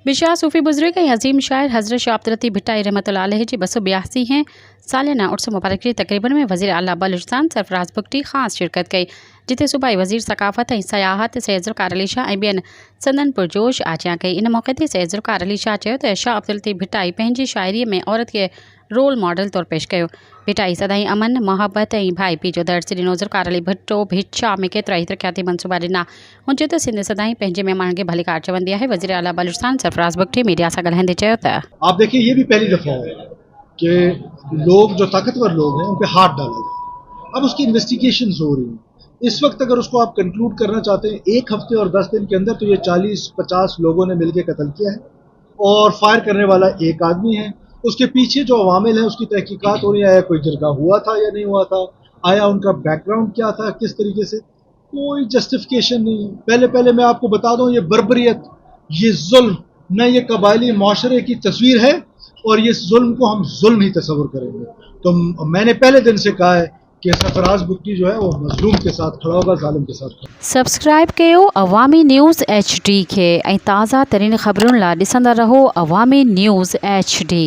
बिशाह सूफ़ी बुज़ुर्ग ऐं अज़ीम शाइर हज़रत शाह अब्दुल लतीफ़ भिट्टाई रहमतुल्लाह अलैह जी 282 हैं सालियाना उर्स मुबारक जी तकरीबन में वज़ीर आला बलूचिस्तान सरफराज बुगटी ख़ास शिरकत कई जिते सूबाई वज़ीर सकाफ़त ऐं सयाहत सैयद ज़ुल्फ़िकार अली शाह ऐं ॿियनि संदन पुरजोश आजियां कई। इन मौक़े ते सैयद ज़ुल्फ़िकार अली शाह चयो त शाह अब्दुल लतीफ़ भिट्टाई पंहिंजी शाइरीअ में औरत खे रोल मॉडल तौरु पेश कयो। भिट्टाई सदाईं अमन मोहब्बत ऐं भाई पी जो दर्स ॾिनो। ज़ुल्फ़िकार अली भुट्टो भिट्टा में केतिरा ई तरक़ियाती मनसूबा ॾिना। हुन चयो त सिंध सदाईं पंहिंजे महिमाननि खे भलीकार चवंदी आहे। वज़ीर आला बलूचिस्तान सरफराज बुगटी मीडिया सां ॻाल्हाईंदे चयो त आप देखिए ये भी पहली दफ़ा है कि लोग जो ताकतवर लोग हैं उन पे हाथ डाला जाए। अब उसकी इन्वेस्टिगेशंस हो रही हैं। इस वक्त अगर उसको आप कंक्लूड करना चाहते हैं 1 हफ्ते और 10 दिन के अंदर, तो ये 40-50 लोगों ने मिलकर कत्ल किया है और फायर करने वाला एक आदमी है। उसके पीछे जो अवामिल है उसकी तहकीकात हो रही है, आया कोई जरगा हुआ था या नहीं हुआ था, आया उनका बैकग्राउंड क्या था, किस तरीके से, कोई जस्टिफिकेशन नहीं। पहले मैं आपको बता दूं, ये बर्बरियत, ये जुल्म, न ये कबायली माशरे की तस्वीर है और ये जुल्म को हम जुल्म ही तस्वुर करेंगे। तो मैंने पहले दिन से कहा है कि सरफराज बुगटी जो है वो मजलूम के साथ खड़ा होगा, जालिम के साथ खड़ा होगा। सब्सक्राइब कयो अवामी न्यूज़ HD खे ऐं ताज़ा तरीन ख़बरुनि लाइ ॾिसंदा रहो अवामी न्यूज़ HD।